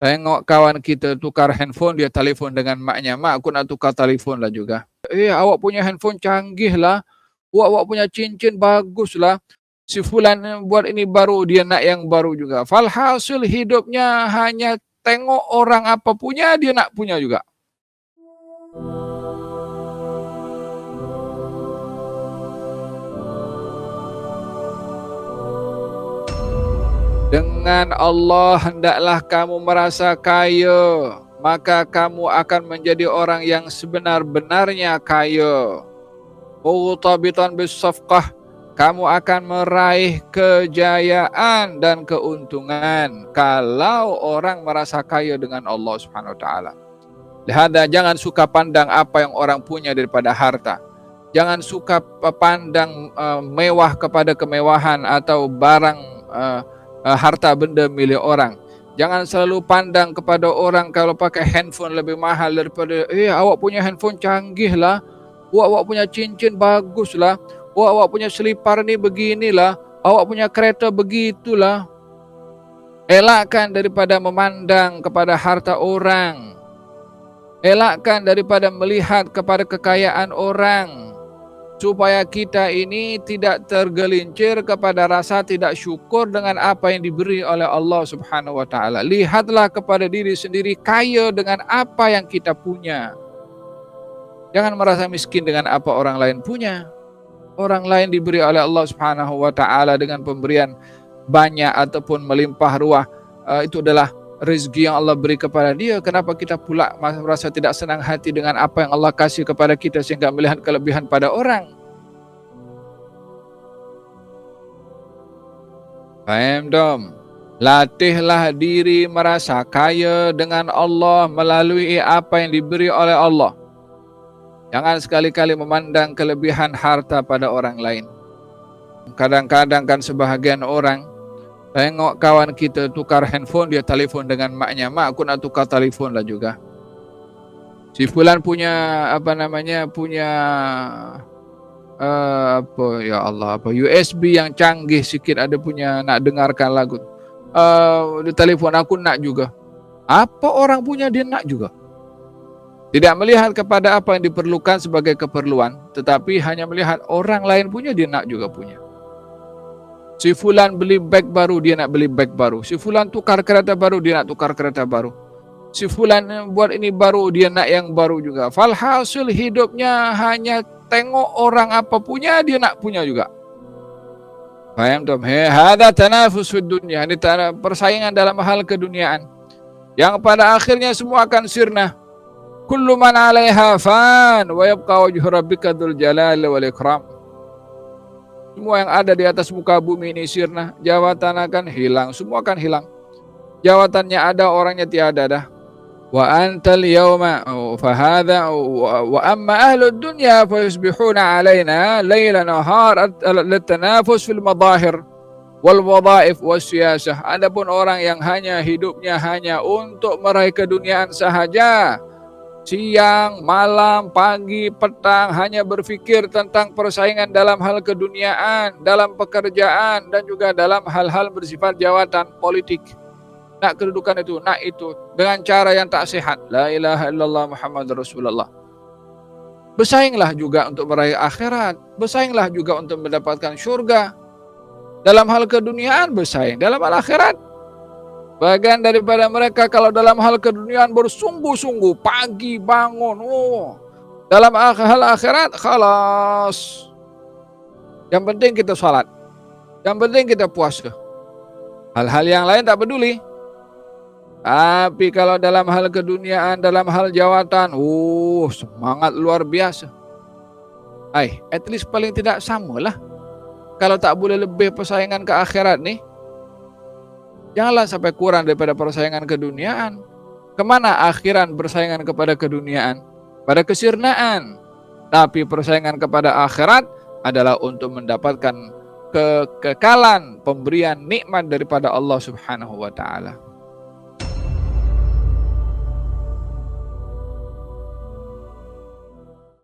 Tengok kawan kita tukar handphone, dia telefon dengan maknya, "Mak, aku nak tukar telefon lah juga." Awak punya handphone canggih lah, awak punya cincin bagus lah, si fulan buat ini baru, dia nak yang baru juga. Falhasil hidupnya hanya tengok orang apa punya, dia nak punya juga. Dengan Allah hendaklah kamu merasa kaya, maka kamu akan menjadi orang yang sebenar-benarnya kaya. Murtabitan bisafqah, kamu akan meraih kejayaan dan keuntungan kalau orang merasa kaya dengan Allah Subhanahu wa taala. Lihada, jangan suka pandang apa yang orang punya daripada harta. Jangan suka pandang mewah kepada kemewahan atau barang harta benda milik orang. Jangan selalu pandang kepada orang kalau pakai handphone lebih mahal daripada awak punya handphone canggih lah, awak punya cincin bagus lah, awak punya selipar ni beginilah, awak punya kereta begitulah. Elakkan daripada memandang kepada harta orang. Elakkan daripada melihat kepada kekayaan orang, supaya kita ini tidak tergelincir kepada rasa tidak syukur dengan apa yang diberi oleh Allah Subhanahu wa taala. Lihatlah kepada diri sendiri kaya dengan apa yang kita punya. Jangan merasa miskin dengan apa orang lain punya. Orang lain diberi oleh Allah Subhanahu wa taala dengan pemberian banyak ataupun melimpah ruah. Itu adalah rezeki yang Allah beri kepada dia. Kenapa kita pula merasa tidak senang hati dengan apa yang Allah kasih kepada kita sehingga melihat kelebihan pada orang? Faham dom? Latihlah diri merasa kaya dengan Allah melalui apa yang diberi oleh Allah. Jangan sekali-kali memandang kelebihan harta pada orang lain. Kadang-kadang kan sebahagian orang tengok kawan kita tukar handphone, dia telefon dengan maknya, "Mak, aku nak tukar telefon lah juga." Si fulan punya punya USB yang canggih sikit, ada punya nak dengarkan lagu. Dia telefon, "Aku nak juga." Apa orang punya dia nak juga. Tidak melihat kepada apa yang diperlukan sebagai keperluan, tetapi hanya melihat orang lain punya, dia nak juga punya. Si fulan beli beg baru, dia nak beli beg baru. Si fulan tukar kereta baru, dia nak tukar kereta baru. Si fulan buat ini baru, dia nak yang baru juga. Falhasil hidupnya hanya tengok orang apa punya, dia nak punya juga. Faham tak? Hada tanafus fid dunya. Ini persaingan dalam hal keduniaan, yang pada akhirnya semua akan sirna. Kullu man 'alaiha fan wa yabqa wajhu rabbika dzul jalali wal ikram. Semua yang ada di atas muka bumi ini sirna, jawatan akan hilang, semua akan hilang. Jawatannya ada, orangnya tiada dah. Wa antal yawma fa hadha wa amma ahlud dunya fa yusbihuna 'alaina layla nahar litanafus fil madahir wal wadhaif was siyasah. Adapun orang yang hanya hidupnya hanya untuk meraih keduniaan sahaja, siang, malam, pagi, petang hanya berfikir tentang persaingan dalam hal keduniaan, dalam pekerjaan, dan juga dalam hal-hal bersifat jawatan politik. Nak kedudukan itu, nak itu, dengan cara yang tak sehat. La ilaha illallah Muhammad Rasulullah. Bersainglah juga untuk meraih akhirat, bersainglah juga untuk mendapatkan syurga. Dalam hal keduniaan bersaing, dalam hal akhirat. Bagian daripada mereka kalau dalam hal keduniaan bersungguh-sungguh, pagi bangun, dalam hal akhirat khalas. Yang penting kita salat, yang penting kita puasa. Hal-hal yang lain tak peduli. Tapi kalau dalam hal keduniaan, dalam hal jawatan, semangat luar biasa. At least paling tidak samalah. Kalau tak boleh lebih persaingan ke akhirat nih, janganlah sampai kurang daripada persaingan keduniaan. Kemana akhiran persaingan kepada keduniaan? Pada kesirnaan. Tapi persaingan kepada akhirat adalah untuk mendapatkan kekekalan, pemberian nikmat daripada Allah Subhanahu wa taala.